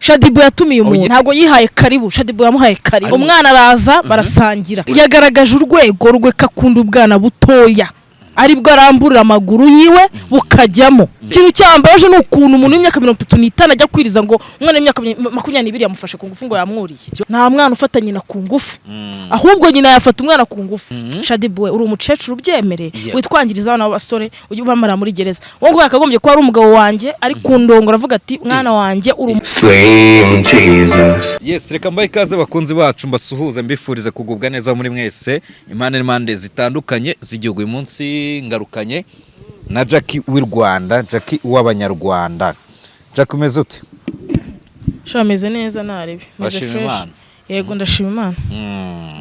Shadibu yatumiye umuntu ntago yihaye karibu Shadibu yamuhaye karibu umwana araza barasangira yagaragaje urwego rwe kakunda ubwana butoya aribwo aramburira amaguru yiwe bukajyamo kintu cyambaje n'ukuntu umuntu w'imyaka 35 ajya kwiriza ngo umwana w'imyaka 22 yamufashe ku ngufu ngo yamwuriye nta mwana ufata nyina ku ngufu ahubwo nyina yafata umwana ku ngufu Shadibu we uri umucecuru byemere witwangiriza abana b'abasore ujye ubamara muri gereza wowe ngo yakagombye ko ari umugabo wanjye ari kundongora avuga ati mwana wanjye uri Jesus. Yes, reka mbaye ikaze bakunzi bacu mbasuhuza mbifurize kugubwa neza muri mwese impande zitandukanye z'igihugu uyu munsi ngarukanye na Jackie w'u Rwanda, Jackie w'abanyarwanda. Jackie umeze ute? Shameze neza narebe. Meze fresh. Yego ndashima Imana.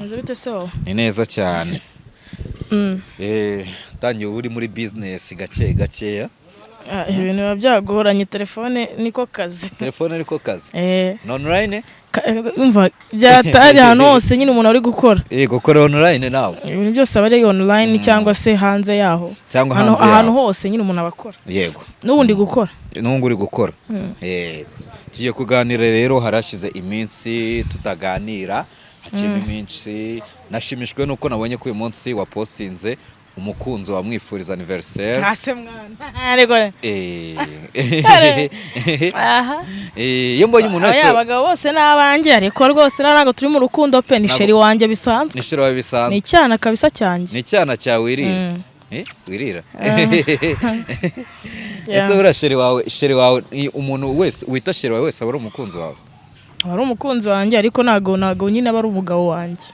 Meze bite se wowe? Ni neza cyane. Tangiye uri muri business gakeya. Ibintu byagoranye telefone niko kazi. Telefone niko kazi. Online? Umva byatari hano hose nyine umuntu ari gukora. Gukora online nawe. Ibintu byose abari online cyangwa se hanze yaho. Ahantu hose nyine umuntu abakora. Yego. Nubundi gukora. Uri gukora. Yego. Tugiye kuganira rero harashize iminsi tutaganira. Hakiri iminsi nashimishwe nuko nabonye ko uyu munsi wa postinze umukunzi wa mwifuriza anniversaire hase mwana ariko iyo mbonye umuntu wese abagabo bose nabanje ariko rwose narago turi mu rukundo pe ni sheri wanje bisanzwe ni sheri wawe bisanzwe ni cyana kabisa cyanjye ni cyana cyawe wirira wirira ese ura sheri wawe umuntu wese wita sheri wawe wese abari umukunzi wawe abari umukunzi wanjye ariko nago nyine abari umugabo wanjye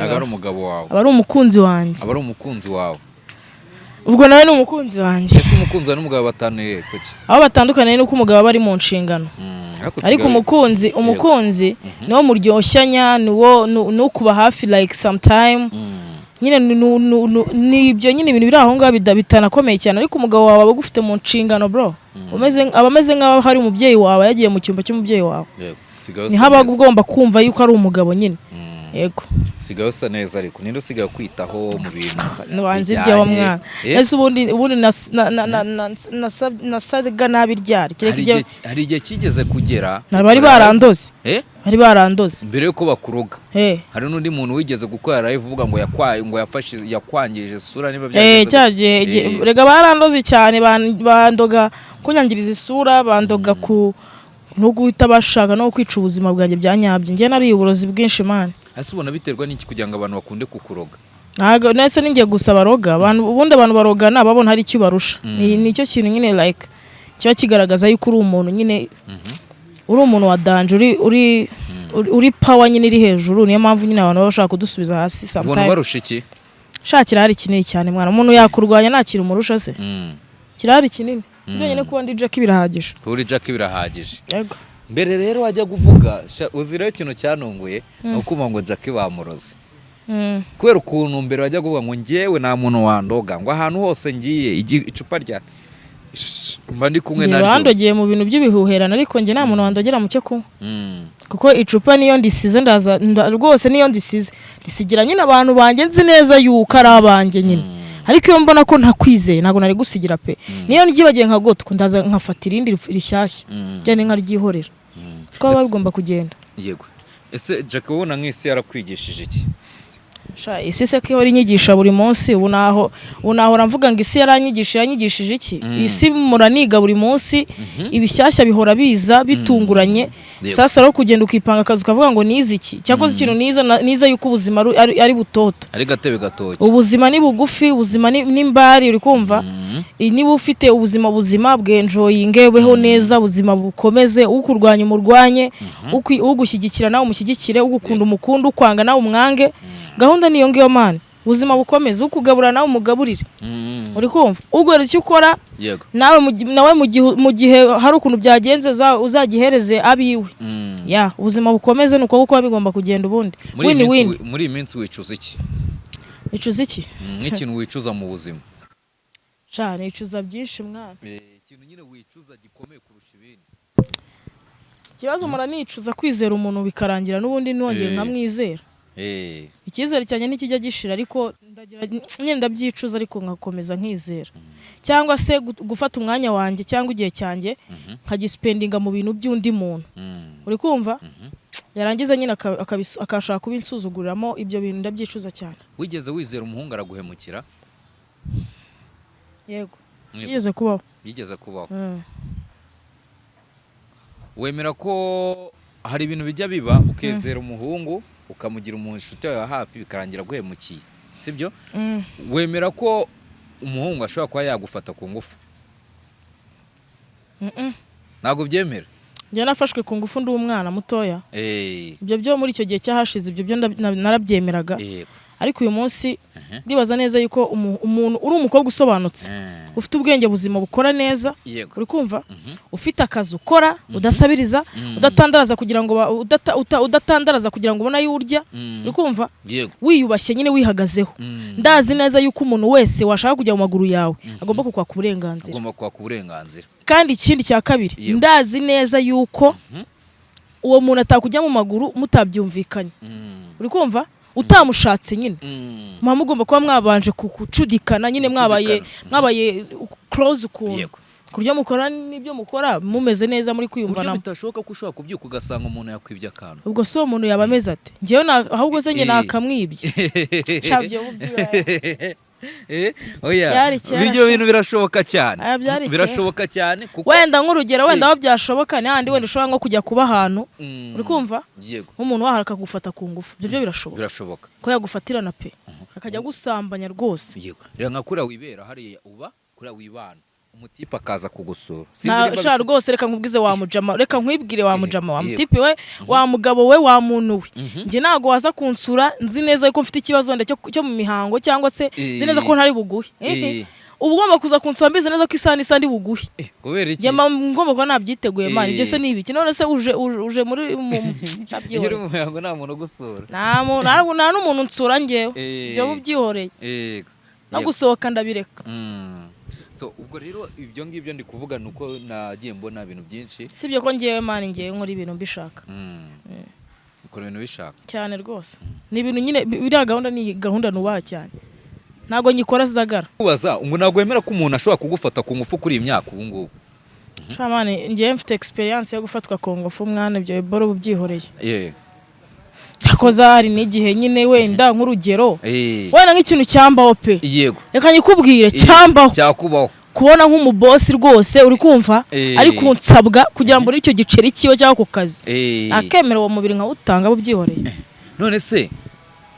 agari umugabo wawe abari umukunzi wanjye abari umukunzi wawe ubwo nawe ni umukunzi wanjye ese umukunzi n'umugabo bataniye kuki aho batandukanye nuko umugabo bari mu nshingano ariko umukunzi niwo muryoshyanya no kuba hafi like sometime nyine nibyo nyine ibintu biri aho ngaho bitanakomeye cyane ariko umugabo wawe abagufite mu nshingano bro abameze nk'aho hari umubyeyi wawe yagiye mu cyumba cy'umubyeyi wawe ni haba ugomba kumva yuko ari umugabo nyine yego sigaho sa neza ariko ninde usigaye kwitaho mu bintu nubanze ibyaho mwana ese ubundi nasaga nabi ryari hari igihe kigeze kugera bari barandoze bari barandoze mbere yuko bakuroga hari n'undi muntu wigeze gukora live uvuga ngo yakwangije isura niba byageze cyagiye rega barandoze cyane bandoga kunyangiriza isura bandoga ku no guhita bashaka no kwica ubuzima bwanjye byanyabye ngiye nari uburozi bwinshi man ase ubona biterwa n'iki kugira ngo abantu bakunde kukuroga ntago nese ningiye gusaba roga ubundi abantu barogana babona hari icyo barusha nicyo kintu nyine like kiba kigaragaza yuko uri umuntu nyine uri umuntu wa danger uri power nyine iri hejuru niyo mpamvu nyine abantu bashaka kudusubiza hasi sometimes ubona barusha iki shakira hari kinini cyane mwana umuntu yakurwanya nakira umurusha se kirari kinini nyine kuba ndi Jackie birahagije uri Jackie birahagije yego mbere rero wajya kuvuga uzira ikintu cyanunguye nuko ngo Jackie bamuroze kubera ukuntu mbere wajya kuvuga ngo ngewe nta muntu wandoga ngo ahantu hose ngiye icupa rya mba ndi kumwe naryo bandogeye mu bintu by'ibihuherana ariko nge nta muntu wandogera mu cyo kunywa kuko icupa niyo ndisize rwose niyo ndisize risigira nyine abantu banjye nzi neza yuko ari abanjye nyine ariko iyo mbona ko ntakwizeye ntago nari gusigira pe niyo ngibagiye nkagotwa ndaza nkafata irindi rishyashya cyane nkaryihorera ko bagomba kugenda yego ese Jackie wona nk'isi yarakwigishije iki isi se ko ihora inyigisha buri munsi ubu nahora mvuga ngo isi yanyigishije iki isi muraniga buri munsi ibishyashya bihora biza bitunguranye sasa rero kugenda ukipanga akazi ukavuga ngo nize iki cyakoze ikintu niza yuko ubuzima ari butoto ari gatebe gatoki ubuzima ni bugufi ubuzima n'imbari uri kumva niba ufite ubuzima bwenjoyinge beho neza ubuzima bukomeze ukurwanya umurwanye ugushyigikira nawe umushyigikire ugukunda umukunde ukwanga nawe umwange gahunda niyo ngiyo man ubuzima bukomeze ukugabura nawe umugaburire uri kumva ugora icyo ukora nawe mu gihe hari ukuntu byagenze uzagihereze abiwe ubuzima bukomeze nuko kuko bigomba kugenda ubundi muri iyi minsi wicuza iki nk'ikintu wicuza mu buzima cyane icuza byinshi mwana ikintu nyine wicuza gikomeye kurusha ibindi ikibazo muranicuza kwizera umuntu bikarangira n'ubundi nongeye nkamwizera icyizere cyanjye ntikijya gishira ariko nyine ndabyicuza ariko nkakomeza nkizera cyangwa se gufata umwanya wanjye cyangwa igihe cyanjye nkagispendinga mu bintu by'undi muntu uri kumva yarangiza nyine akashaka kubinsuzuguriramo ibyo bintu ndabyicuza cyane. Wigeze wizera umuhungu araguhemukira? Yego yigeze kubaho. Wemera ko hari ibintu bijya biba ukizera umuhungu ukamugira umushuti wawe hafi bikarangira guhemukiye, sibyo? Wemera ko umuhungu ashobora kuba yagufata ku ngufu? Ntabwo byemera? Njye nafashwe ku ngufu ndi umwana mutoya. Ibyo byo muri icyo gihe cyahashize ibyo narabyemeraga. Ariko uyu munsi ndibaza neza yuko umuntu uri umukobwa usobanutse ufite ubwenge buzima bukora neza, uri kumva ufite akazi ukora udasabiriza udatandaraza kugira ngo udatandaraza kugira ngo ubona yurya, uri kumva wiyubashye nyine wihagazeho. Ndazi neza yuko umuntu wese washaka kujya mu maguru yawe agomba kukwaka uburenganzira. Kandi ikindi cya kabiri ndazi neza yuko uwo muntu atakujya mu maguru mutabyumvikanye, uri kumva utamushatse nyine mama ugomba kuba mwabanje kucudikana nyine mwabaye close ukuntu kurya mukora n'ibyo mukora mumeze neza muri kwiyumvana. Bitashoboka ko ushobora kubyuka ugasanga umuntu yakwibye akantu, ubwo so umuntu yaba ameze ate? Ngewe ahubwo se njye nakamwibye cyabyo bubyiwe. Oya ibyo bintu birashoboka cyane kuko wenda nk'urugero wenda aho byashoboka n'ahandi wenda ushobora nko kujya kuba ahantu, uri kumva nk'umuntu waharaka gufata ku ngufu, ibyo birashoboka ko yagufatirana pe akajya gusambanya rwose. Rero nka kura wibera hariya uba kura wibana umutipe akaza kugusura sha rwose reka nkubwize wa mujama, reka nkwibwire wa mujama wa mutipe we wa mugabo we wa muntu we nje nago waza kunsura nzi neza yuko mfite ikibazo ndacyo cyo mu mihango cyangwa se nzi neza ko ntari buguhe ubu ngomba kuza kunsura mbize neza ko isani ndi buguhe kubera iki ngomba ko nabyiteguye mani ibyo se nibiki none se uje muri cyabyiwe mu mihango nta muntu gusura nta n'umuntu nsura ngewe byo bubyihoreye no gusohoka ndabireka. So ubwo rero ibyo ngibyo ndi kuvuga nuko nagiye mbona ibintu byinshi, sibyo ko ngewe mani ngewe nkora ibintu mbishaka. Ukora ibintu bishaka cyane rwose, ni ibintu nyine biriya gahunda ni gahunda nubaha cyane, ntago nyikora zagara. Ubaza ngo ntago wemera ko umuntu ashobora kugufata ku ngufu kuri imyaka ubu ngubu? Shamane ngewe mfite experience yo gufatwa ku ngufu mwana ibyo boro bubyihoreye. Akoza hari n'igihe nyine wenda nk'urugero wenda nk'ikintu cyambaho pe reka nyikubwire cyakubaho kubona nk'umubosi rwose uri kumva ari kunsabwa kugira ngo icyo giceri kiwe cyangwa ku kazi akemera uwo mubiri nkawutanga bubyihoreye. None se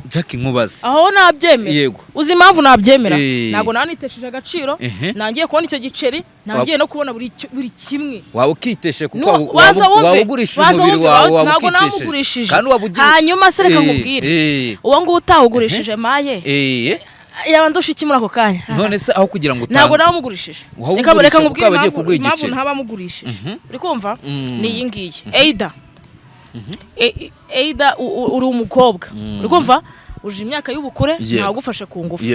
Jack nkubaze aho nabyemera uzi impamvu nabyemera ntago nanitesheje agaciro nangiye kubona icyo giceri nangiye no kubona buri kimwe wawe ukiteshe kuko wawugurishije umubiri wawe ntago namugurishije hanyuma se reka nkubwire uwo ngo utawugurishije maye yaba ndusha iki muri ako kanya. None se aho kugira ngo ntago namugurishije reka nkubwire impamvu ntabamugurishije uri kumva ni iyi ngiyi Eida uri umukobwa uri kumva uje imyaka y'ubukure ntagufashe ku ngufu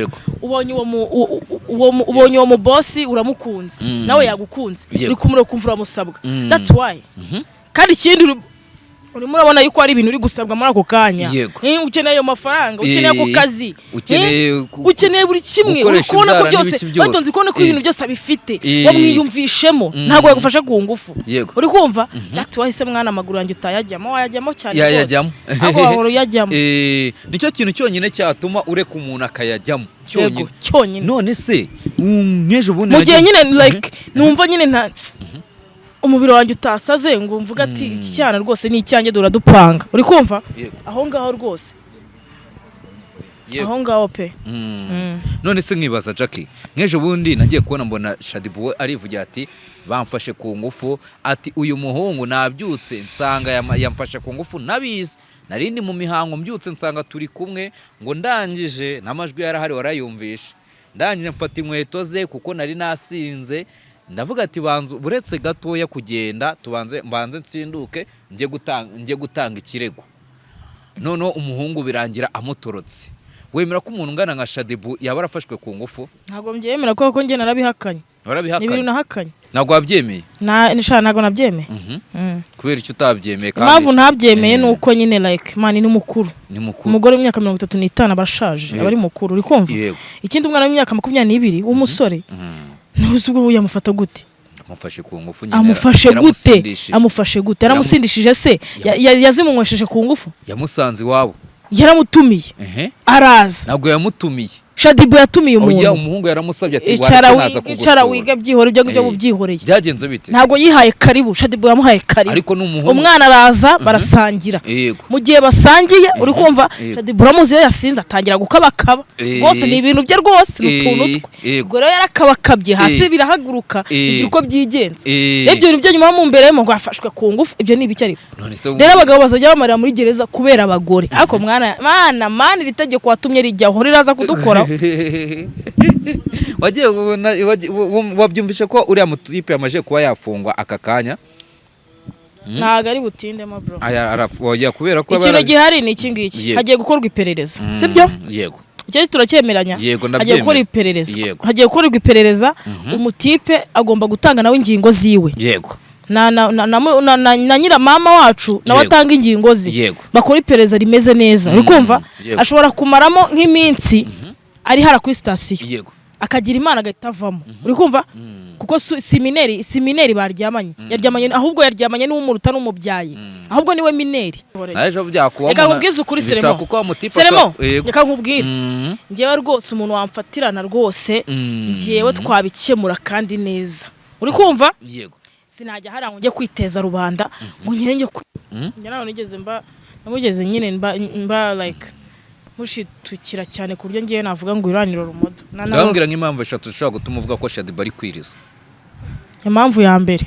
ubonye uwo mu boss uramukunze nawe yagukunze uri kumure kumvura uramusabwa that's why kandi ikindi urimo urabona yuko ari ibintu uri gusabwa muri ako kanya ukeneye ayo mafaranga ukeneye ako kazi ukeneye buri kimwe ukubona ko byose batonze kubona ko ibintu byose abifite wamwiyumvishemo ntabwo yagufasha ku ngufu uri kumva that's why se mwana amaguru yanjye wayajyamo cyane yajyamo aho wahora uyajyamo nicyo kintu cyonyine cyatuma ureka umuntu akayajyamo cyonyine. None se nkejo bundi mu gihe nyine like numva nyine nta umubiri wanjye utasaze ngo mvuga ati iki cyana rwose ni icyanjye duradupanga uri kumva aho ngaho rwose aho ngaho pe. None se nkibaza Jackie nkejo bundi nagiye kubona mbona Shadibu arivugira ati bamfashe ku ngufu ati uyu muhungu nabyutse nsanga yamfashe ku ngufu nabizi narindi mu mihango mbyutse nsanga turi kumwe ngo ndangije n'amajwi yarahari warayumvisha ndangije mfata inkweto ze kuko nari nasinze ndavuga ati banzu buretse gatoya kugenda mbanze nsinduke nje gutanga ikirego noneho umuhungu birangira amutorotse. Wemera ko umuntu ngana nka Shadibu yaba arafashwe ku ngufu? Ntago mbyemera kuko nge narabihakanye. Warabihakanye? Ibintu nahakanye ntabwo wabyemeye ntabwo nabyemeye kubera icyo utabyemeye kandi impamvu ntabyemeye nuko nyine like mani ni mukuru umugore w'imyaka 35 abashaje abari mukuru uri kumva ikindi umwana w'imyaka 22 w'umusore ntuzi ubwo yamufata gute amufashe ku ngufu amufashe gute yaramusindishije se yazimunywesheje ku ngufu yamusanze iwabo yaramutumiye araza ntabwo yamutumiye Shadibu yatumiye umuntu oya umuhungu yaramusabye ati waraza kugusura icara wiga byihore ibyo ngibyo bubyihoreye byagenze bite ntabwo yihaye karibu Shadibu yamuhaye karibu ariko n'umuhungu umwana araza barasangira mu gihe basangiye uri kumva Shadibu ramuzi yasinze atangira gukabakaba rwose ni ibintu bye rwose n'utuntu twe ubwo rero yarakabakabye hasi birahaguruka igihe uko byigenze ibyo bintu byo nyuma mu mbere ngo afashwe ku ngufu ibyo ni ibiki ariko rero abagabo bazajya bamarira muri gereza kubera abagore ariko mwana ritegeko watumye rijyaho riraza kudukora wagiye wabyumvishe ko uriya mutipe yamaje kuba yafungwa aka kanya ntago ari butindemo bro arafoya kubera ko ikintu gihari ni iki ngiki hagiye gukorwa iperereza sibyo yego icyo turacyemeranya hagiye gukora iperereza hagiye gukorwa iperereza umutipe agomba gutanga nawe ingingo ziwe yego na nyira mama wacu nawe atanga ingingo ze bakora iperereza rimeze neza uri kumva ashobora kumaramo nk'iminsi ari hara kuri station yego akagira imana agahitavamo uri kumva kuko simineri baryamanye yaryamanye ahubwo yaryamanye n'umuruta n'umubyayi ahubwo niwe mineri aje byakuwa reka nkubwize ukuri Seremo reka nkubwire ngewe rwose umuntu wamfatirana rwose ngewe twabikemura kandi neza uri kumva yego sinajya hari ngo njye kwiteza rubanda ngo njye nawe nigeze namugeze nyine mba like mushitukira cyane ku buryo ngiye navuga ngo iraniro rumodo ndambwira nk'impamvu eshatu zishobora gutuma uvuga ko Shadibu ari kwiriza impamvu ya mbere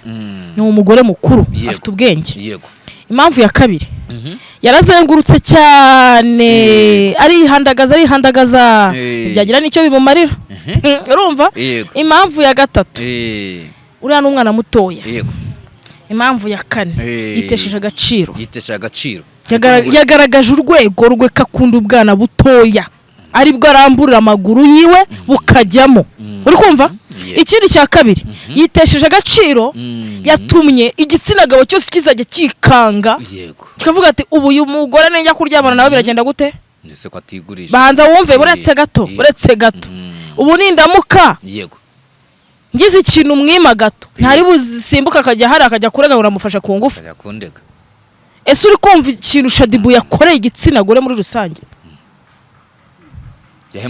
ni umugore mukuru afite ubwenge yego impamvu ya kabiri yarazengurutse cyane arihandagaza byagira nicyo bimumarira urumva impamvu ya gatatu uriya n'umwana mutoya yego impamvu ya kane yitesheje agaciro yagaragaje urwego rwe kakunda ubwana butoya aribwo aramburira amaguru yiwe bukajyamo uri kumva ikindi cya kabiri yitesheje agaciro yatumye igitsina gabo cyose kizajya kikanga kikavuga ati ubu uyu mugore nejya kuryamana nawe biragenda gute nese ko atigurisha banza wumve buretse gato ubu nindamuka yego ngize ikintu mwima gato ntari busimbuka akajya hari akajya kurega uramufasha ku ngufu ese uri kumva ikintu Shadibu yakoreye igitsina gore muri rusange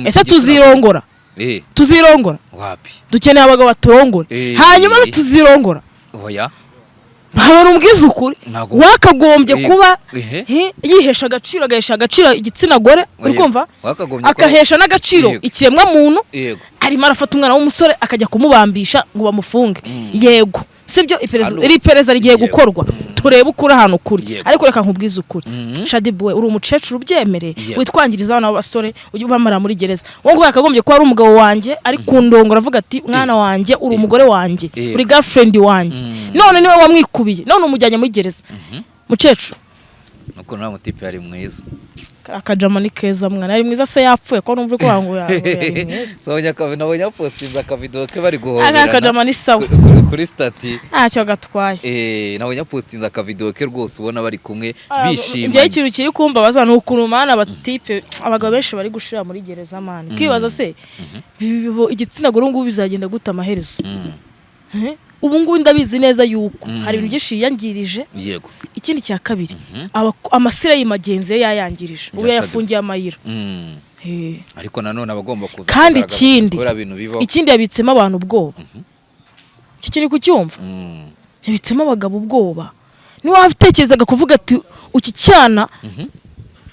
ese tuzirongora wapi dukeneye abagabo baturongora hanyuma tuzirongora oya babona ubwiza ukuri wakagombye kuba yihesha agaciro igitsina gore uri kumva akahesha n'agaciro ikiremwa muntu arimo arafata umwana w'umusore akajya kumubambisha ngo bamufunge yego sibyo iperereza rigiye gukorwa turebe ukuri ahantu kuri ariko reka nkubwize ukuri Shadibu we uri umucecuru ubyemere witwangiriza abana b'abasore ujye ubamara muri gereza wowe ngo yakagombye kuba ari umugabo wanjye ari kundongora avuga ati mwana wanjye uri umugore wanjye uri girlfriend wanjye none niwe wamwikubiye none umujyanye muri gereza mucecuru nuko nta mutipe yari mwiza akajama ni keza mwana ari mwiza se yapfuye ko numva ko wangu sonya nabonye postinza akavideo ke bari guhobera akajama ni sawa kuri stati cyo gatwaye nabonye postinza akavideo ke rwose ubona bari kumwe bishimye ngiye ikintu kiri kumba baza n'ukuntu mana abatipe abagabo benshi bari gushira muri gereza mani kwibaza se igitsina gore ngo bizagenda guta amaherezo ubu ngubu ndabizi neza yuko hari ibintu byinshi yangirije yego ikindi cya kabiri amasira y'imagenzi yayangirije ubu yafungiye amayira ariko nanone abagomba kuza kandi ikindi yabitsemo abantu ubwoba iki kintu kucyumva yabitsemo abagabo ubwoba niwe wabitekerezaga kuvuga ati uki cyana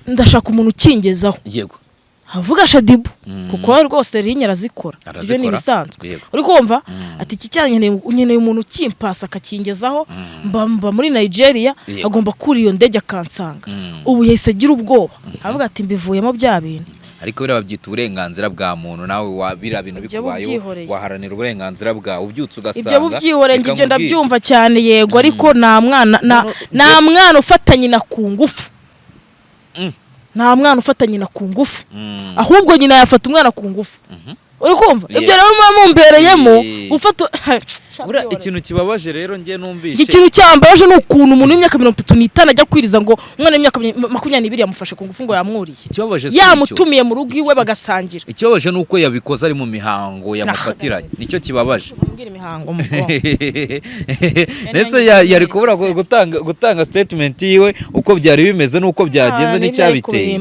ndashaka umuntu ukingezaho yego havuga Shadibu kuko rwose rinyara zikora ibyo ni bisanzwe uri kumva ati iki cyanye nkeneye umuntu ukimpasa akakingezaho mba muri Nigeria agomba kuri iyo ndege akansanga ubu yahise agira ubwoba avuga ati mbivuyemo bya bintu ariko bira babyita uburenganzira bwa muntu nawe wabira bintu bikubaye waharanira uburenganzira bwa ubyutse ugasanga ibyo bubyihorenge ibyo ndabyumva cyane yego ariko nta mwana ufatanye na ku ngufu nta mwana ufata nyina ku ngufu ahubwo nyina yafata umwana ku ngufu uri kumva ibyo rero muba mumbereyemo gufata ura ikintu kibabaje rero ngiye numvishe ikintu cyambaje no ukuntu umuntu w'imyaka 35 ajya kwiriza ngo umwana w'imyaka 22 yamufashe ku ngufu ngo yamwuriye ikibabaje yamutumiye mu rugo iwe bagasangira ikibabaje nuko yabikoze ari mu mihango yamufatiranye nicyo kibabaje mbwira imihango mu bwonko nese yari kubura gutanga statement yiwe uko byari bimeze nuko byagenze n'icyabiteye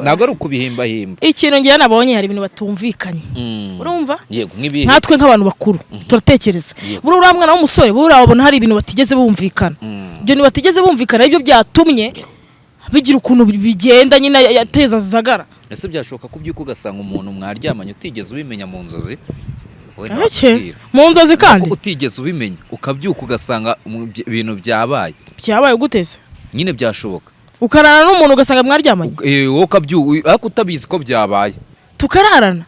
ntabwo ari ukubihimba ikintu ngiye nabonye hari ibintu batumvikanye urumva yego nk'ibihe natwe nk'abantu bakuru turatekereza buri uriya mwana w'umusore buri urabona hari ibintu batigeze bumvikana ibyo ni batigeze bumvikana ibyo byatumye bigira ukuntu bigenda nyine yateza zagara ese byashoboka kubyuka ugasanga umuntu mwaryamanye utigeze ubimenya mu nzozi mu nzozi kandi utigeze ubimenya ukabyuka ugasanga ibintu byabaye guteze nyine byashoboka ukararana n'umuntu ugasanga mwaryamanye wowe ukabyuka ariko utabizi ko byabaye tukararana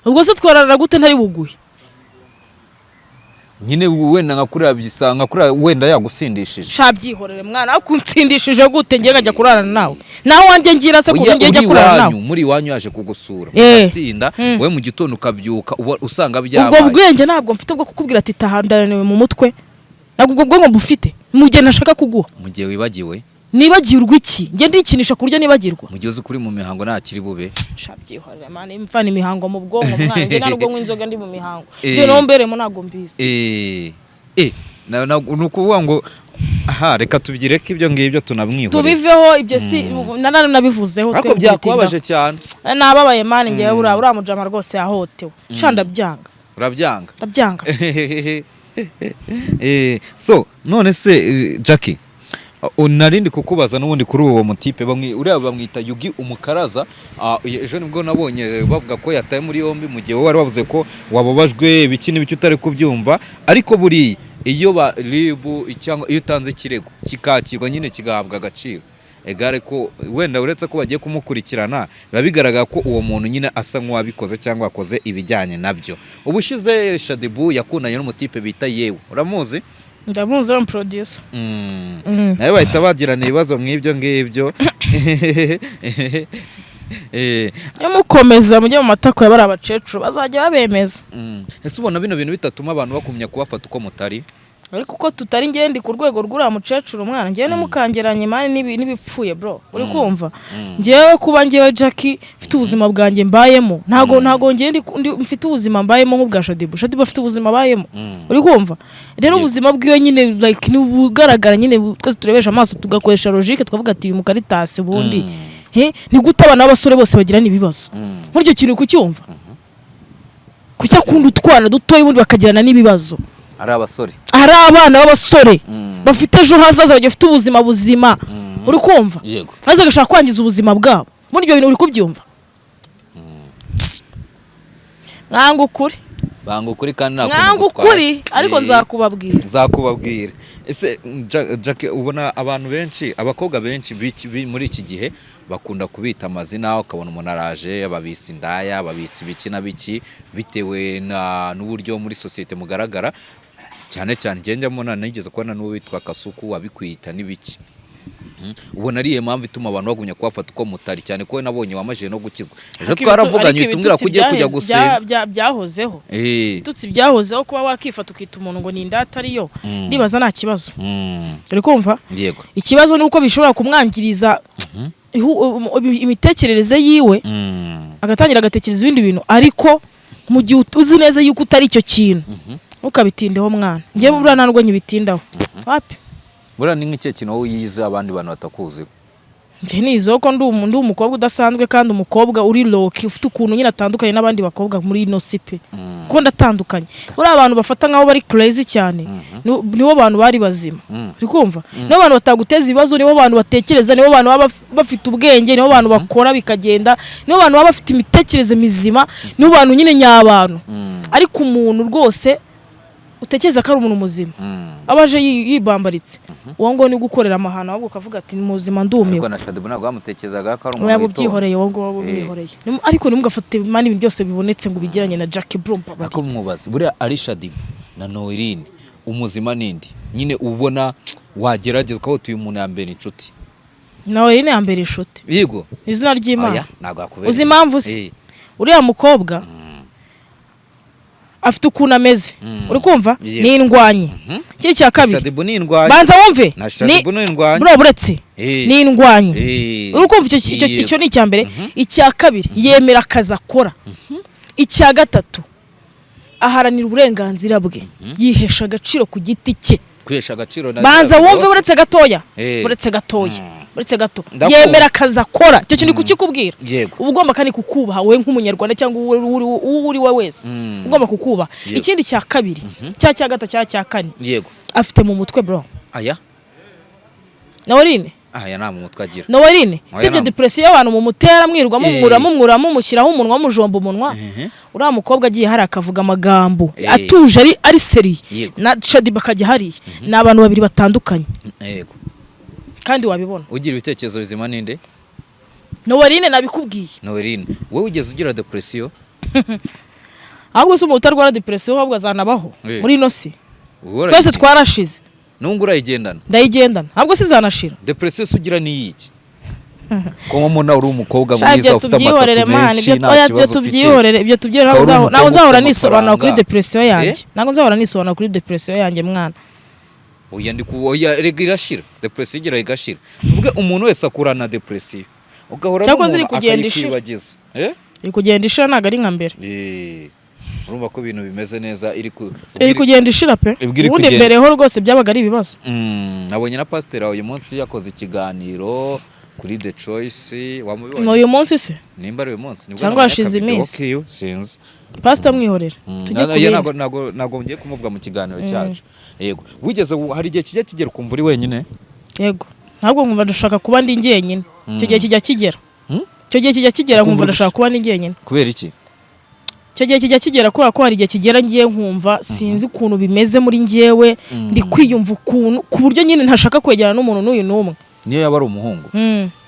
ubwo se twararana gute ntari buguye nyine wenda nkakuriya bisanga kuri wenda yagusindishije shabyihorere mwana akunsindishije gute ngiye ngajya kurarana nawe wanjye ngira se kuko ngiye njya kurarana nawe muri wanyu yaje kugusura ugasinda we mu gitondo ukabyuka usanga byabaye ubwo bwenge ntabwo mfite bwo kukubwira ati tahandaniwe mu mutwe ntabwo ubwo bwonko bufite mu gihe nashaka kuguha mu gihe wibagiwe nibagirwa iki nge ndikinisha kurya nibagirwa mu gihe uzi kuri mu mihango ntakiri bube shabyihorere mwana imvana imihango mu bwonko mwana nge ntabwo nk'inzoga ndi mu mihango byo nomberemo ntabwo mbizi nukuvuga ngo aha reka tubyireke ibyo ngibyo tunamwihorera tubiveho ibyo si nabivuzeho ariko byakubabaje cyane nababaye mwana ngewe uriya mujama rwose yahotewe shanda byanga urabyanga ndabyanga so none se Jackie narindi kukubaza n'ubundi kuri uwo mutipe uriya bamwita Yugi umukaraza ejo nibwo nabonye bavuga ko yataye muri yombi mu gihe wari wavuze ko wababajwe ibiki n'ibiki utari kubyumva ariko buri iyo ba ribu cyangwa iyo utanze ikirego kikakirwa nyine kigahabwa agaciro egare ko wenda uretse ko bagiye kumukurikirana biba bigaragara ko uwo muntu nyine asa nk'uwabikoze cyangwa akoze ibijyanye nabyo ubushize Shadibu yakundanye n'umutipe bita Yewe uramuzi ndamuzi wa producer nawe bahita bagirana ibibazo mw'ibyo ngibyo mukomeza mujye mu matako y'abari abacecuru bazajya babemeza ese ubona bino bintu bitatuma abantu bakumya kubafata uko mutari ariko uko tutari ngende ku rwego rw'uriya mukecuru umwana ngewe ntimukangeranye imani n'ibipfuye bro uri kumva ngewe kuba ngewe Jackie mfite ubuzima bwanjye mbayemo ntago ngende mfite ubuzima mbayemo nk'ubwa Shadibu afite ubuzima bayemo uri kumva rero ubuzima bwiwe nyine like nubugaragara nyine twese turebesha amaso tugakoresha logique twavuga ati uyu mukaritasi bundi ni gute abana b'abasore bose bagirana ibibazo muri icyo kintu kucyumva kucya kundi utwana dutoye ubundi bakagirana n'ibibazo ari abasore ari abana b'abasore bafite ejo hazaza bagifite ubuzima buzima uri kumva maze agashaka kwangiza ubuzima bwabo muri ibyo bintu uri kubyumva mwanga ukuri banga ukuri kandi mwanga ukuri ariko nzakubabwira ese Jackie ubona abantu benshi abakobwa benshi muri iki gihe bakunda kubita amazina ukabona umuntu araje babisa indaya babisa ibiki na biki bitewe n'uburyo muri societe mugaragara cyane cyane ngenjamo nigeze kubona n'uwo witwa Kasuku wabikwita n'ibiki ubona ari impamvu ituma abantu bagumya kubafata uko mutari cyane ko nabonye wamajije no gukizwa ejo twaravuganye utumwira kujya gusenga byahozeho tutsi byahozeho kuba wakifata ukita umuntu ngo ni indata ariyo ndibaza nta kibazo uri kumva yego ikibazo nuko bishobora kumwangiriza imitekerereze yiwe agatangira agatekereza ibindi bintu ariko mu gihe uzi neza yuko utari icyo kintu ukabitindeho mwana ngiye buriya ntabwo nyibitindaho wapi buriya ni nk'icyo kintu wowe yize abandi bantu batakuziho njye nizo ko ndi umukobwa udasanzwe kandi umukobwa uri loki ufite ukuntu nyine atandukanye n'abandi bakobwa muri ino sipe kuko ndatandukanye buriya abantu bafata nk'aho bari crazy cyane nibo bantu bari bazima uri kumva nibo bantu bataguteza ibibazo nibo bantu batekereza nibo bantu baba bafite ubwenge nibo bantu bakora bikagenda nibo bantu baba bafite imitekerereze mizima nibo bantu nyine nyabantu ariko umuntu rwose utekereza ko ari umuntu muzima abaje yibambaritse uwo ngo ni gukorera amahano ahubwo ukavuga ati muzima ndumiwe ariko na Shadibu ntabwo bamutekerezaga ko ari umuntu wito byihoreye wowe ngo wabihoreye ariko nimugafate mani ibintu byose bibonetse ngo bigiranye na Jackie Brumpa bako mumubaze buriya ari Shadibu na Noeline umuzima nindi nyine ubona wagerageza ko uyu muntu yambere inshuti Noeline yambere inshuti yego izina ry'Imana ntabwo akubera uzi impamvu se uriya mukobwa afite ukuntu ameze uri kumva ni indwanyi kiri cya kabiri Shadibu ni indwanyi banza wumve na Shadibu ni indwanyi bro buretse ni indwanyi uri kumva icyo ni icya mbere icya kabiri yemera akazi akora icya gatatu aharanira uburenganzira bwe yihesha agaciro ku giti cye kwihesha agaciro banza wumve buretse gatoya uretse gato yemera akazi akora icyo kintu kukikubwira uba ugomba kandi kukubaha wowe nk'umunyarwanda cyangwa uwo uri we wese ugomba kukubaha ikindi cya kabiri cya gatatu cya kane afite mu mutwe bro aya Noeline aya nta mu mutwe agira Noeline sibyo depression y'abantu mu mutera mwirwa mumushyiraho umunwa mujomba umunwa uriya mukobwa agiye hari akavuga amagambo atuje ari seriye na Shadiba akajya hariya ni abantu babiri batandukanye yego kandi wabibona ugira ibitekerezo bizima ninde Noeline nabikubwiye Noeline wowe ugeze ugira depression ahubwo se umutarwara depression ahubwo azanabaho muri ino si twese twarashize nungu urayigendana ndayigendana ahubwo sizanashira depression sugira ni iki ko umuntu uri umukobwa mwiza ufite amatatu menshi ibyo tubyihorere ibyo tubyihorere nawe uzahora nisobanura kuri depression yanjye nago nzahora nisobanura kuri depression yanjye mwana oya ndikuoya rega irashira depression igira igashira tuvuge umuntu wese akurana depression ugahora n'umuntu akayikibagiza iri kugenda ishira naga ari nka mbere urumva ko ibintu bimeze neza iri kugenda ishira pe ubundi mbere ho rwose byabaga ari ibibazo nabonye na pastor uyu munsi yakoze ikiganiro kuri The Choice wamubibonye uyu munsi se nimba ari uyu munsi nibwo cyangwa hashize iminsi okay sinzi pastor mwihorera tujye nago ngiye kumuvuga mu kiganiro cyacu yego wigeze hari igihe kijya kigera ukumva uri wenyine yego ntabwo nkumva ndashaka kuba ndi ngenyine icyo gihe kijya kigera icyo gihe kijya kigera nkumva ndashaka kuba ndi ngenyine kubera iki icyo gihe kijya kigera kubera ko hari igihe kigera ngiye nkumva sinzi ukuntu bimeze muri ngewe ndi kwiyumva ukuntu ku buryo nyine ntashaka kwegerana n'umuntu n'uyu n'umwe niyo yaba ari umuhungu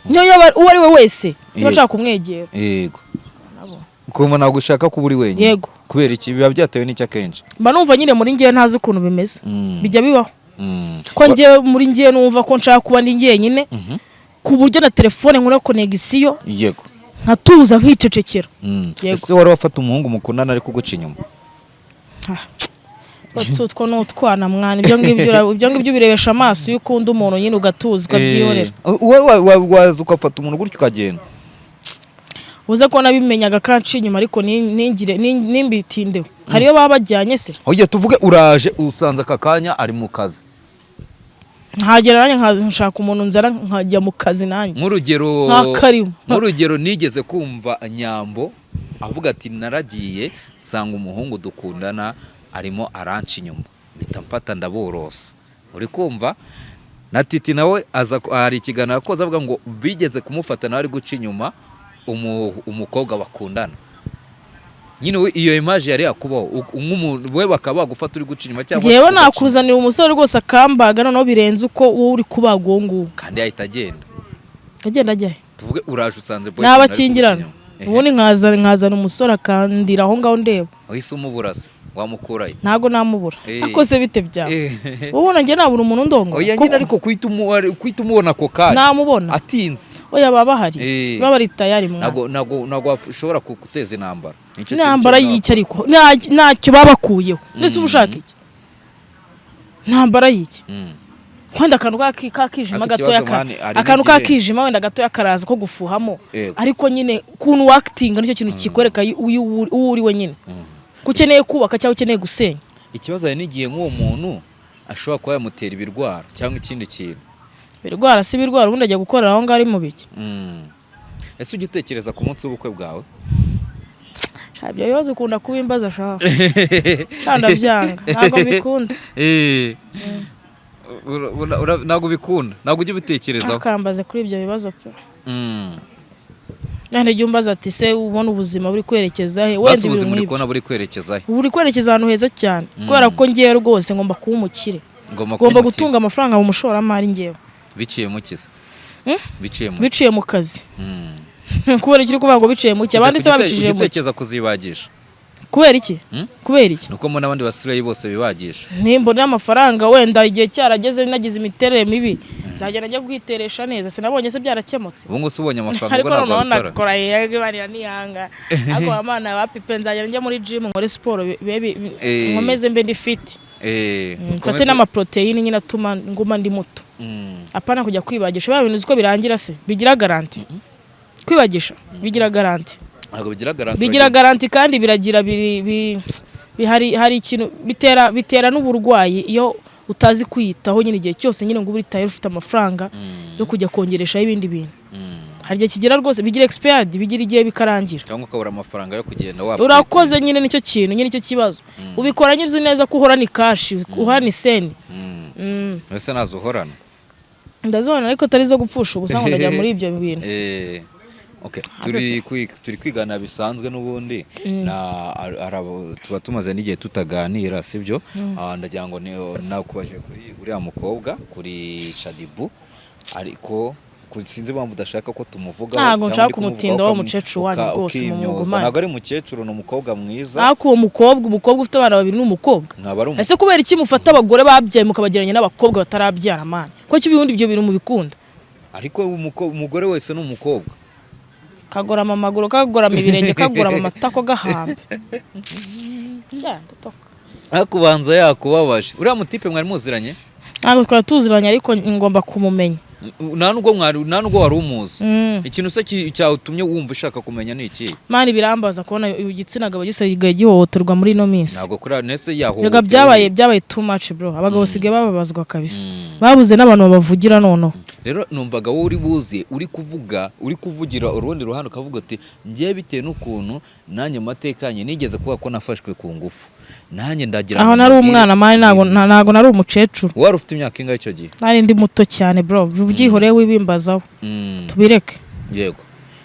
niyo yaba uwo ari we wese siba nshaka kumwegera yego kuma ntabwo ushaka kuba uri wenyine yego kubera iki biba byatewe n'icyo akenshi mba numva nyine muri ngewe ntazi ukuntu bimeze bijya bibaho ko ngewe muri ngewe numva ko nshaka kuba ndi ngenyine ku buryo na telefone nkora connection yego nkatuza nkicecekera ese wari wafata umuhungu mukundana ari kuguca inyuma tutwo n'utwana mwana ibyo ngibyo birebesha amaso iyo ukunda umuntu nyine ugatuza ukabyihorera waza ukafata umuntu gutyo ukagenda uza ko nabimenyaga kanci inyuma ariko nimbitindeho hariyo baba bajyanye se oya tuvuge uraje usanze aka kanya ari mu kazi ntagera nanjye nshaka umuntu nzara nkajya mu kazi nanjye nk'urugero nigeze kumva Nyambo avuga ati naragiye nsanga umuhungu dukundana arimo aranca inyuma mpita mfata ndaborosa uri kumva na Titi nawe hari ikiganiro akoze avuga ngo bigeze kumufata nawe ari guca inyuma umukobwa bakundana nyine iyo image yari yakubaho nk'umuntu we bakaba bagufata uri guca inyuma cyangwa yewe nakuzanira umusore rwose akambaga noneho birenze uko wowe uri kubaga uwo nguwo kandi yahita agenda ajyahe tuvuge uraje usanze boy n'abakingirana ubundi nkazana umusore akandira aho ngaho ndeba uhise umubura se wamukurayo ntago namubura akoze bite byawe ubona nge nabura umuntu ndongo oya nyine ariko kwita umubona ako kanya namubona atinze oya baba bahari baba ari tayari mwana nago ushobora guteza intambara y'iki ariko ntacyo babakuyeho ndetse ubushaka iki intambara y'iki kwenda akantu kakijima gatoya akantu kakijima wenda gatoya karaza ko gufuhamo ariko nyine kuntu wakitinga nicyo kintu kikwereka uwo uri we nyine kukeneye kubaka cyangwa ukeneye gusenya ikibazo ari n'igihe nk'uwo muntu ashobora kuba yamutera ibirwara cyangwa ikindi kintu ibirwara si ibirwara ubundi ajya gukorera aho ngaho ari mu biki ese ujya utekereza ku munsi w'ubukwe bwawe ibyo bibazo ukunda kubimbaza shaka ndabyanga ntabwo mbikunda ntabwo bikunda ntabwo ujya ubitekerezaho akambaze kuri ibyo bibazo pe nande jya umbaza ati se ubona ubuzima buri kwerekeza he wenda ubuzima uri kubona buri kwerekeza he buri kwerekeza ahantu heza cyane kubera ko ngiye rwose ngomba kuba umukire ngomba gutunga amafaranga mu mushoramari ngewe biciye mu kisi biciye mu kazi kubera iki uri kuvuga ngo biciye mu cyo abandi se babicishije mu utekereza kuzibagisha kubera iki nuko mbona abandi basireyi bose bibagisha nimbona amafaranga wenda igihe cyarageze nagize imiterere mibi nzagenda njya kwiteresha neza sinabonye se byarakemutse ubu ngo subonye amafaranga ariko ubwo none ntabwo nakora yego bari niyanga ako amana wapipe nzagenda njya muri gym nkore sport nkomeze mbe ndi fit mfate n'ama protein nyine atuma nguma ndi muto apana kujya kwibagisha ba bintu ziko birangira se bigira garanti kwibagisha bigira garanti ntabwo bigira garanti kandi biragira hari ikintu bitera n'uburwayi iyo utazi kwiyitaho nyine igihe cyose nyine ngo ubitaye ufite amafaranga yo kujya kongeresha ibindi bintu hari igihe kigera rwose bigira expired bigira igihe bikarangira cyangwa ukabura amafaranga yo kugenda wapfa urakoze nyine nicyo kintu nyine icyo kibazo ubikora nyuzi neza ko uhora ni cash uhora ni seni ese nazo uhorana ndazona ariko tari zo gupfusha ubusa ngo ndajya muri ibyo bintu Okay, turi kwigana bisanzwe n'ubundi tuba tumaze n'igihe tutaganira sibyo ndagira ngo nakubaje kuri uriya mukobwa kuri Shadibu ariko sinzi impamvu udashaka ko tumuvuga ntabwo nshaka kumutinda wa mukecuru wanyu rwose mu mugumane ntabwo ari mukecuru ni umukobwa mwiza ariko uwo umukobwa ufite abana babiri n'umukobwa ese kubera iki mufata abagore babyaye mukabageranya n'abakobwa batarabyara amana ko cy'ibindi ibyo bintu mubikunda ariko umugore wese ni umukobwa kagorama amaguru kagorama ibirenge kagorama amatako gahambe akubanza yakubabaje uriya mutipe mwari muziranye ntabwo twari tuziranye ariko ngomba kumumenya nta nubwo wari umuzi ikintu se cyawutumye wumva ushaka kumenya ni iki mani birambaza kubona igitsina gabo gisigaye gihohoterwa muri ino minsi ntabwo kuri nese yahohoterwa byabaye too much bro abagabo sigaye bababazwa kabisa babuze n'abantu babavugira noneho rero numvaga wowe uri buzi uri kuvugira urundi ruhande ukavuga ati ngiye bitewe n'ukuntu nanjye matekanye nigeze kuvuga ko nafashwe ku ngufu nanjye ndagira aho nari umwana mani ntago nari umukecuru wari ufite imyaka ingahe icyo gihe nari ndi muto cyane bro byihoreye wibimbazaho tubireke yego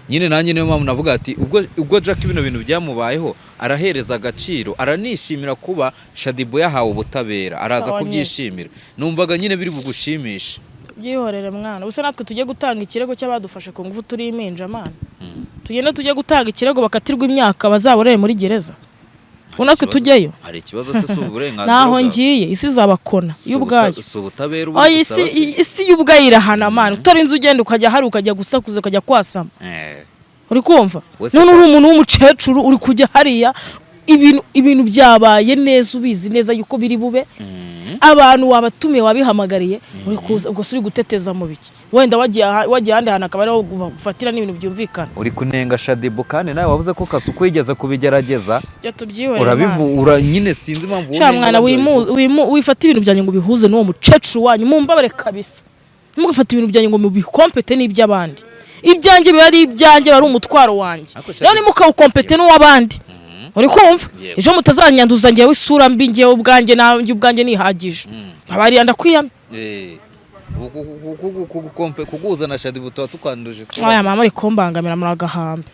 nyine nanjye niyo mpamvu navuga ati ubwo Jack bino bintu byamubayeho arahereza agaciro aranishimira kuba Shadibu yahawe ubutabera araza kubyishimira numvaga nyine biri bugushimisha byihorere mwana ubusa natwe tujye gutanga ikirego cy'abadufashe ku ngufu turi iminja mana tugenda tujye gutanga ikirego bakatirwa imyaka bazaborere muri gereza unatwe tujyeyo hari ikibazo se uburenganzira naho ngiye isi zabakona y'ubwayo ubutabera isi y'ubwayo irahana mana utarinze ugenda ukajya hari ukajya gusakuza ukajya kwasama uri kumva none uri umuntu w'umukecuru uri kujya hariya ibintu byabaye neza ubizi neza yuko biri bube abantu wabatumiye wabihamagariye uri kuza ubwo uri guteteza mu biki wenda wagiye handi hana akaba ariho gufatira n'ibintu byumvikana uri kunenga Shadibu kandi nawe wavuze ko Kasuku yigeze kubigerageza urabivuga nyine sinzi impamvu mwana wifata ibintu byanjye ngo bihuze n'uwo mukecuru wanyu mumbabare kabisa mugafata ibintu byanjye ngo mubikompete n'iby'abandi ibyanjye biba ari ibyanjye bari umutwaro wanjye rero nimukawukompete n'uw'abandi uri kumva ejo mutazanyanduza ngewe isura mbi ngewe ubwanjye nihagije abari ndakwiyamye kuguza na Shadibu tuba tukanduje isura aya mama ari kumbangamira muri agahambe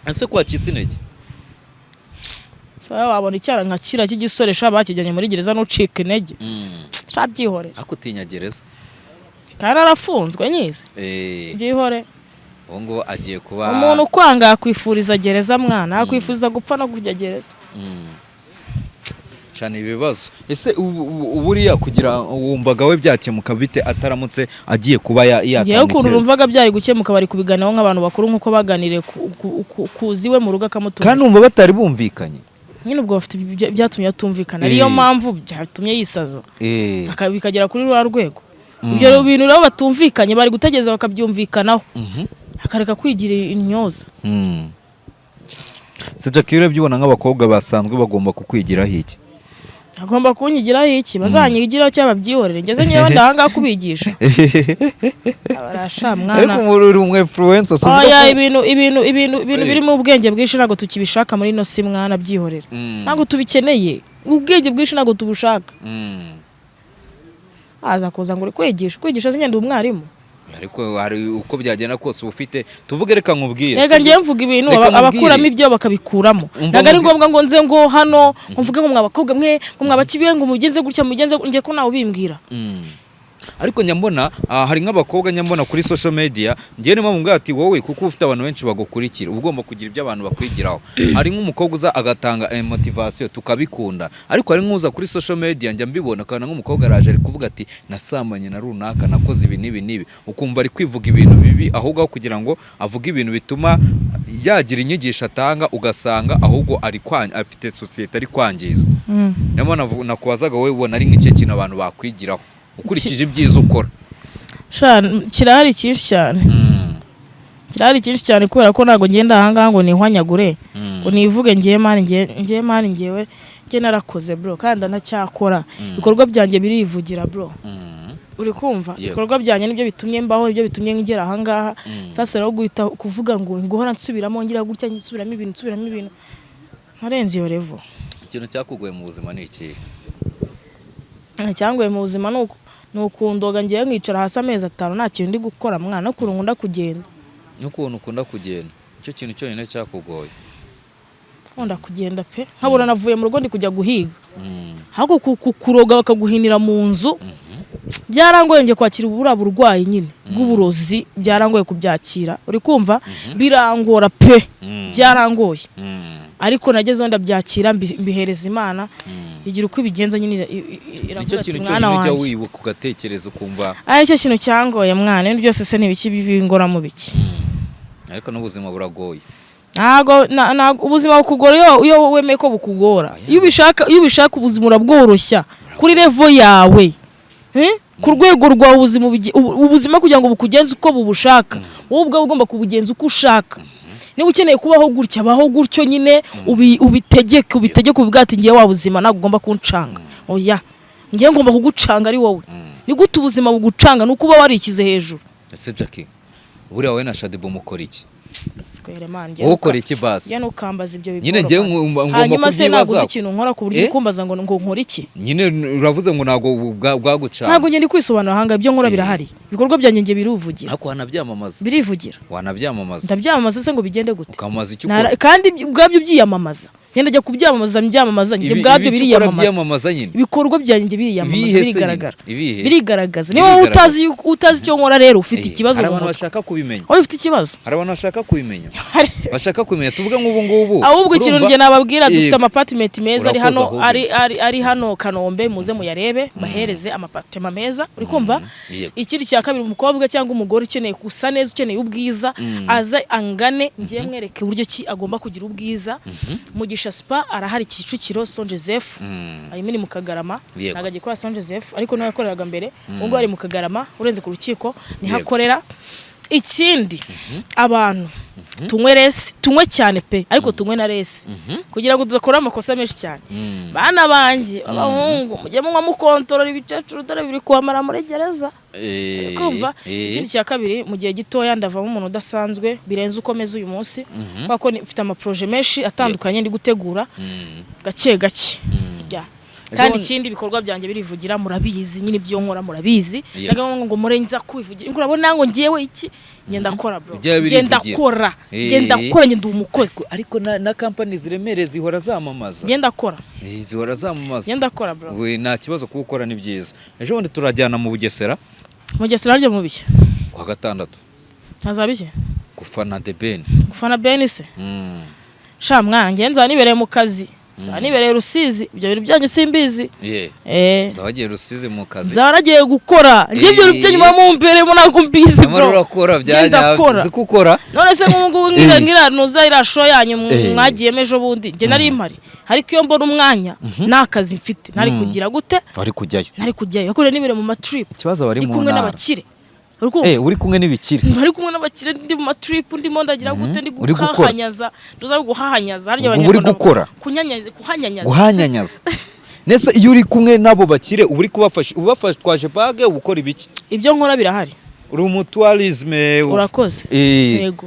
ese kwacitse intege sawa wabona icyara nka kira cy'igisoresha bakijyanye muri gereza n'ucika intege shabyihore akutinya gereza kandi arafunzwe nyize byihore ngo agiye kuba umuntu kwanga yakwifuriza gereza mwana yakwifuriza gupfa no kujya gereza cyane ibibazo ese uburiya kugira wumvaga we byakemuka bite ataramutse agiye kuba yatandikira ngewe ukuntu numvaga byari gukemuka bari kubiganiraho nk'abantu bakuru nk'uko baganiriye kuziwe mu rugo akamutunga kandi umva batari bumvikanye nyine ubwo bafite byatumye atumvikana ariyo mpamvu byatumye yisaza bikagera kuri rwa rwego ibyo bintu rero batumvikanye bari gutegeza bakabyumvikanaho akareka kwigira intyoza Jack iyo byibona nk'abakobwa basanzwe bagomba kukwigiraho iki agomba kunyigiraho iki bazanyigiraho cyaba byihorere ngeze nyewe ndahanga kubigisha abarasha mwana ariko muri umwe influencer ibintu biri mu ubwenge bwinshi ntago tukibishaka muri no si mwana byihorere ntago tubikeneye ubwenge bwinshi ntago tubushaka aza kuza ngo kwigisha zingenda umwarimu ariko hari uko byagenda kose ufite tuvuge reka nkubwire rega ngiye mvuga ibintu abakuramo ibyo bakabikuramo naga ari ngombwa ngo nze ngo hano mvuge ngo mwabakobwa mwe ngo mwabakibiye ngo mugenze gutya mugenze ngiye ko nawe bimbwira ariko nyambona hari nk'abakobwa nyambona kuri social media ngiye niba mubwira ati wowe kuko ufite abantu benshi bagukurikira ugomba kugira ibyo abantu bakwigiraho. Hari nk'umukobwa uza agatanga motivation tukabikunda, ariko hari nk'uza kuri social media njya mbibona kana nk'umukobwa araje ari kuvuga ati nasambanye na runaka nakoze ibi nibi ukumva ari kwivuga ibintu bibi ahubwo kugira ngo avuge ibintu bituma yagira inyigisho atanga ugasanga ahubwo afite societe ari kwangiza. Nemo nakubazaga wowe ubona ari nk'icyo kintu abantu bakwigiraho ukurikije ibyiza ukora. Kirahari cyinshi cyane. Kirahari cyinshi cyane kubera ko nago ngenda ahangaha ngo nihwanyagure ngo nivuge ngiye mani ngewe narakoze bro kandi ndacyakora ibikorwa byanjye birivugira bro. Uri kumva ibikorwa byanjye nibyo bitumye mbaho ibyo bitumye ngera ahangaha. Sasa rero guhita kuvuga ngo nguhora nsubiramo ngira gutya nsubiramo ibintu nkarenze iyo level. Ikintu cyakugoye mu buzima ni iki? Cyangoye mu buzima nukundoga ngiye nkicara hasi amezi 5 nta kintu ndi gukora mwana no kurungunda kugenda. Nukuntu ukunda kugenda icyo kintu cyonyine cyakugoye. Nkunda kugenda pe nkabona navuye mu rugo ndi kujya guhiga. Hako kukuroga bakaguhinira mu nzu. Byarangoye nge kwakira burwayi nyine bw'uburozi byarangoye kubyakira. Uri kumva birangora pe byarangoye. Ariko nagezeho ndabyakira mbihereza Imana igira uko ibigenza nyine iravuga ati mwana wanjye icyo wibuka ugatekereza ukumva icyo kintu cyangoye mwana ibintu byose se nibiki bibingora mu biki. Ariko n'ubuzima buragoye. Nago ubuzima bukugora iyo wemeye ko bukugora. Iyo ubishaka ubuzima urabworoshya kuri level yawe. Ku rwego rwa ubuzima kugira ngo bukugenze uko bubushaka wowe ubwo ugomba kubugenza uko ushaka. Niba ukeneye kubaho gutya baho gutyo nyine ubitegeke ubwati ngiye wabuzima ntabwo ugomba kuncanga. Oya ngiye ngomba kugucanga ari wowe. Ni gute ubuzima bugucanga nuko uba warikize hejuru. Ese Jackie buriya wowe na Shadibu mukora iki? Square man ngiye ukora iki basi? Yano kambaza ibyo bikora. Nyine ngiye ngomba hanyuma se naguze ikintu nkora ku buryo ukumbaza ngo nkora iki? Nyine uravuze ngo nago bwagucanga. Ntago ngende kwisobanura hanga ibyo nkora birahari. Ibikorwa byanjye nge biruvugira. Ako wanabyamamaza. Birivugira. Wanabyamamaza. Ndabyamamaza se ngo bigende gute? Ukamaza icyo ukora. Kandi ubwabyo byiyamamaza. Ngenda jya kubyamamaza nge bwabyo biriyamamaza. Ibikorwa byanjye nge biriyamamaza birigaragaza. Niba utazi icyo nkora rero ufite ikibazo. Hari abantu bashaka kubimenya. Wowe ufite ikibazo. Hari abantu bashaka kubimenya. Bashaka kumenya tuvuga nk'ubu ngubu. Ahubwo ikintu nge nababwira dufite amapartment meza ari hano Kanombe muze muyarebe bahereze amapartment meza. Uri kumva? Ikindi cya kabiri umukobwa cyangwa umugore ukeneye gusa neza ukeneye ubwiza aza angane ngiye mwereke uburyo ki agomba kugira ubwiza. Mugisha Spa arahari Kicukiro Son Joseph ayimini mu Kagarama nagaje kwa Son Joseph ariko no yakoreraga mbere ubwo ari mu Kagarama urenze ku rukiko ni hakorera. Ikindi abantu tunywe cyane pe ariko tunywe na resi kugira ngo tudakora amakosa menshi cyane. Bana banje abahungu mujye munywa mukontorora ibicecuru dore biri kwamara muri gereza. Kumva ikindi cya kabiri mu gihe gitoya ndavamo umuntu udasanzwe birenze ukomeza uyu munsi kwako mfite ama projet menshi atandukanye ndi gutegura gake kandi ikindi bikorwa byanjye birivugira murabizi nyine byo nkora murabizi ngo murenza kwivugira urabona ngo ngiyewe iki ngenda kora bro ngenda kora ngenda umukozi ariko na company ziremere zihora zamamaza ngenda kora zihora zamamaza ngenda kora bro we nta kibazo kuwukora ni byiza. Ejo bundi turajyana mu Bugesera ryo mu bishya kwa gatandatu ntazabishye gufana The Ben se sha mwana ngenza nibereye mu kazi nibereye Rusizi ibyo bintu byanyu simbizi. Zawagiye Rusizi mu kazi zaragiye gukora ngiye ibyo byanyu mu mbere mo nako mbizi bro urakora byanya zikukora none se nk'ubu ngira nuza irasho yanyu mwagiye mejo bundi nge nari impari ariko iyo mbona umwanya nakazi mfite nari kugira gute ari kujyayo yakore nibere mu matrip ikibazo bari mu kumwe n'abakire uri kumwe n'ibikire bari kumwe n'abakire ndi mu matrip ndimo ndagira gute ndi guhahanyaza ndoza guhahanyaza harya abanyarwanda uri gukora guhanyanyaza nese iyo uri kumwe nabo bakire uri kubafasha twaje bage ubukora ibiki ibyo nkora birahari uri umuturisme urakoze yego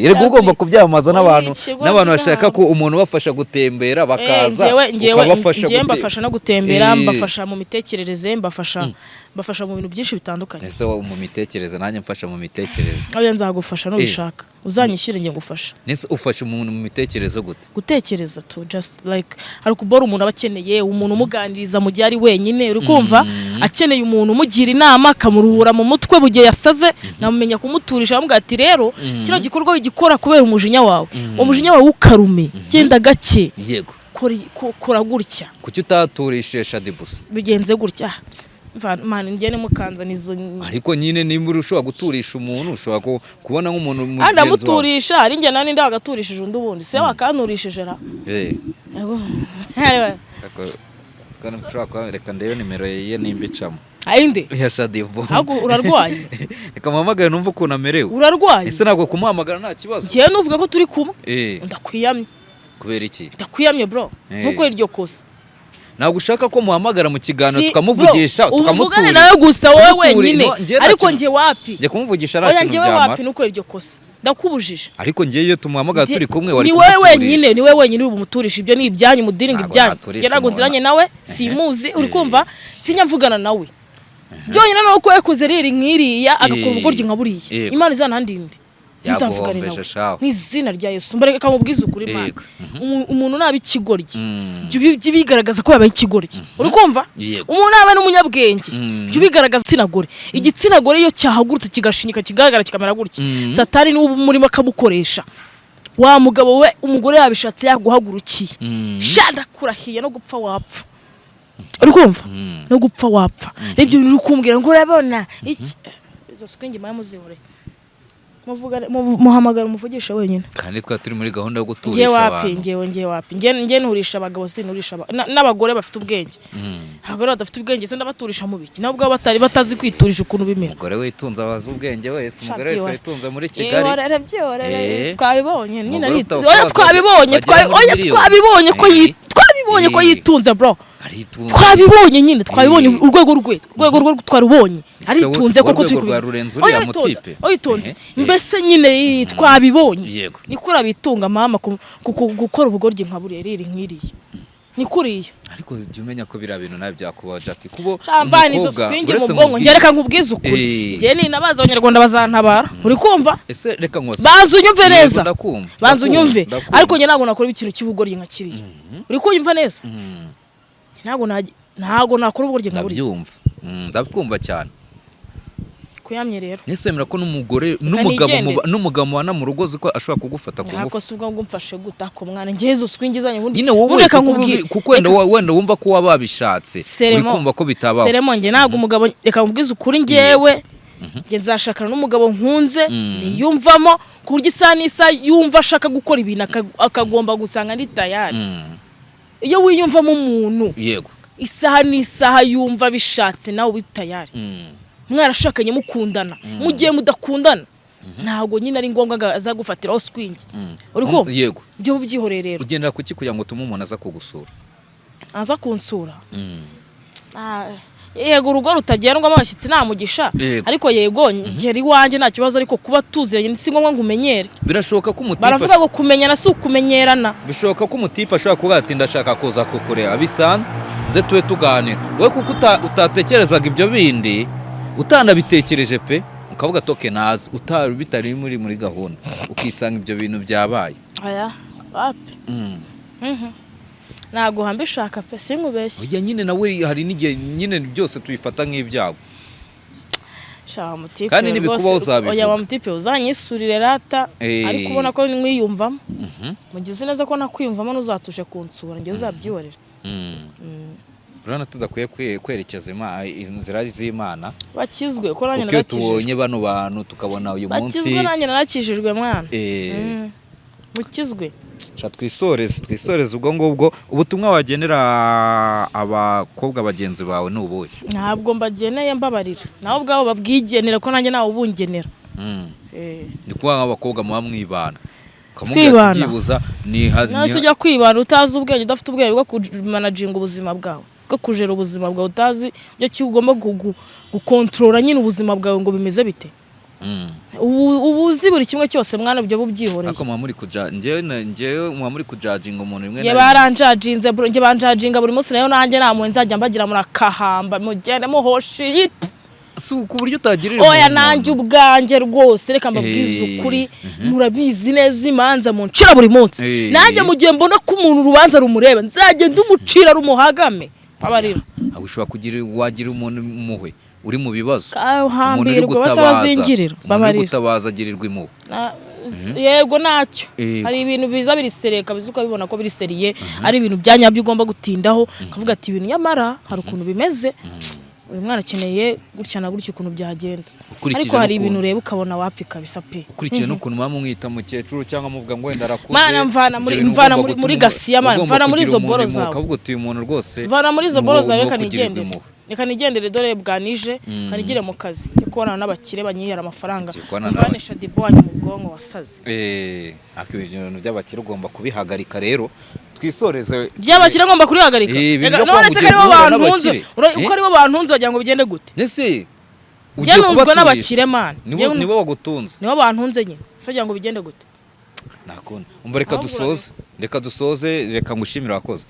rego ugomba kubyamamaza n'abantu bashaka ko umuntu bafasha gutembera bakaza ukabafasha mbafasha no gutembera mbafasha mu mitekerereze mbafasha mu bintu byinshi bitandukanye. Ese mu mitekerereze nanjye mfasha mu mitekerereze aho nzagufasha no bishaka uzanyishyire ngiye ngufasha. Nese ufasha umuntu mu mitekerereze gute? Gutekereza to just like hari kubora umuntu abakeneye umuntu umuganiriza mu gihe ari wenyine uri kumva akeneye umuntu umugira inama akamuruhura mu mutwe bugiye yasaze namumenya kumuturisha amuga ati rero kino gikorwa wigikora kubera umujinya wawe umujinya wawe ukarume genda gake yego kora gutya kuki utaturishe Shadibusa bigenze gutya man ngene mukanza nizo ariko nyine nimba ushobora guturisha umuntu ushobora kubona nk'umuntu mu anda muturisha ari nge nani ndagaturishije undi bundi se wakanturishije ra yego skana mchwako reka ndebe nimero ye nimbicamo ayinde ya Shadibu hago urarwaye reka mamagaye numva ukuntu amerewe urarwaye ese nagwe kumuhamagara nta kibazo ngiye nuvuga ko turi kumwe ndakwiyamye kubera iki ndakwiyamye bro nkuko iryo kosa ntabwo ushaka ko muhamagara mu kiganiro tukamuvugisha tukamutura nawe gusa wowe wenyine ariko ngiye wapi ngiye kumuvugisha nta kintu byamara ngiye wapi nuko iryo kosa ndakubujije ariko ngiye iyo tumuhamagara turi kumwe wari ni wewe wenyine uri bumuturisha ibyo ni ibyanyu mudiringa ibyanyu ngiye nago nziranye nawe simuzi uri kumva sinyamvugana nawe byonyine nuko yakoze riri nkiriya agakora ubugoryi nka buriya Imana izanandinde nzavugana nawe n'izina rya Yesu mbareka kamubwiza ukuri Imana umuntu nabi ikigoryi byo bigaragaza ko yabaye ikigoryi uri kumva umuntu nabe n'umunyabwenge byo bigaragaza sinagore igitsina gore iyo cyahagurutse kigashinyika kigaragara kikamera gutya Satani ni umurimo akamukoresha wa mugabo we umugore yabishatse yaguhagurukiye shanda kurahiye no gupfa wapfa uri kumva no gupfa wapfa ibyo uri kumbwira ngo urabona iki izo swingi mayamuzihore muhamagara umuvugisha wenyine kandi twa turi muri gahunda yo guturisha abantu ngiye wapi ngiye nurisha abagabo sinurisha n'abagore bafite ubwenge abagore badafite ubwenge se ndabaturisha mu biki nabwo batari batazi kwiturisha ukuntu bimera umugore witunza abaza ubwenge wese umugore wese witunza muri Kigali twabibonye nyine ari twabibonye ko yitunza bro twabibonye nyine twabibonye urwego rwe twarubonye aritunze koko turi oyitunze mbese nyine twabibonye nikura bitunga mama gukora ubugoryi nka burerere nkiriye nikuriye ariko jya umenya ko bira bintu nawe byakubaho Jackie kubo umukobwa uretse mu bwongo ngereka nkubwiza ukuri je ni nabaza abanyarwanda bazantabara uri kumva ese reka nkose baza unyumve neza baza unyumve ariko nge nago nakora ikintu cy'ubugoryi nka kiriye uri kunyumva neza ntago nakora ubugoryi nka buriya ndabyumva ndakumva cyane kuyamye rero nisemera ko n'umugore n'umugabo mubana mu rugo ziko ashobora kugufata ku ngufu nako subwa ngumfashe guta ko mwana ngezo swingizanye ubundi nyine wowe kuko wenda wumva ko wababishatse uri kumva ko bitabaho seremo nge nago umugabo reka mubwiza ukuri ngewe nge nzashakana n'umugabo nkunze niyumvamo ku buryo isa yumva ashaka gukora ibintu akagomba gusanga ndi tayari iyo wiyumvamo umuntu yego isaha n'isaha yumva bishatse nawe bitayari mwarashakanye mukundana mu gihe mudakundana ntago nyine ari ngombwa azagufatiraho swingi uri ko yego byo byihorerero ugendera kuki kugira ngo tume umuntu aza kugusura aza kunsura yego urugo rutagendwamo abashyitsi namugisha ariko yego ngeri wanje nta kibazo ariko kuba tuziranye si ngombwa ngo umenyere birashoboka ko umutipe baravuga ngo kumenyana si ukumenyerana bishoboka ko umutipe ashaka kuvuga ati ndashaka kuza kukureba bisanzwe nze tuwe tuganira we kuko utatekerezaga ibyo bindi utanabitekereje pe ukavuga toke nazi bitari muri gahunda ukisanga ibyo bintu byabaye aya wapi nago hambishaka pe sinkubeshye oya nyine nawe hari n'igihe nyine byose tubifata nk'ibyago sha mutipe kandi nibikubaho uzabivuga oya wa mutipe uzanyisurire rata ariko ubona ko mwiyumvamo mugize neza ko nakwiyumvamo nuzatushe kunsura ngiye uzabyiyorera urana tudakwiye kwerekeza inzira z'Imana bakizwe ko nanjye narakijijwe tubonye bano bantu tukabona uyu munsi bakizwe nanjye narakijijwe mwana mukizwe twisoreze ubwo ngubwo ubutumwa wagenera abakobwa bagenzi bawe n'ubuye ntabwo mbageneye mbabarira nawe ubwabo babwigenera ko nanjye nawe ubungenera ni kuba nk'abakobwa muba mwibana twibana nasi ujya kwibana utazi ubwenge udafite ubwenge bwo kumanaginga ubuzima bwawe bwo kujera ubuzima bwawe utazi byo kigomba gukontorora nyine ubuzima bwawe ngo bimeze bite. Ubuzi buri kimwe cyose mwana byo bubyihoreye. Ako mwa muri kuja njewe mwa muri kujajinga umuntu rimwe na rimwe. Baranjajinze bro nje banjajinga buri munsi nayo nanjye namwe nzajya mbagira muri akahamba mugende muhoshi ku buryo utagirira oya nanjye ubwanjye rwose reka mbabwize ukuri murabizi neza imanza mu ncira buri munsi nanjye mu gihe mbona ko umuntu urubanza rumureba nzagenda umucira rumuhagame abarira ushobora kugira wagira umuntu muhwe uri mu bibazo hambirwa basabazingirira babarira gutabaza agirirwa impuhwe yego nacyo hari ibintu biza birisereka bizuka bibona ko biriseriye ari ibintu byanyabyo ugomba gutindaho kavuga ati ibintu yamara hari ukuntu bimeze uyu mwana akeneye gutya na gutya ukuntu byagenda ariko hari ibintu ureba ukabona wapi kabisa pe ukurikiye n'ukuntu mama mwita mukecuru cyangwa muvuga ngo wenda arakuze mana mvana muri gasiya mana mvana muri izo boro zawe ukavuga uti uyu muntu rwose mvana muri izo boro zawe reka nigendere dore bwanije kanigire mu kazi cyo kubona n'abakire banyihera amafaranga mvanisha dibonye mu bwonko wasaze akibintu by'abakire ugomba kubihagarika rero twisoreze by'abakire ngomba kurihagarika none se kari bo bantunze uko ari bo bantunze bagira ngo bigende gute ese byanuzwe n'abakire man nibo bagutunze nibo bantunze nyine so kugira ngo bigende gute nakona umva reka dusoze reka ngushimira wakoze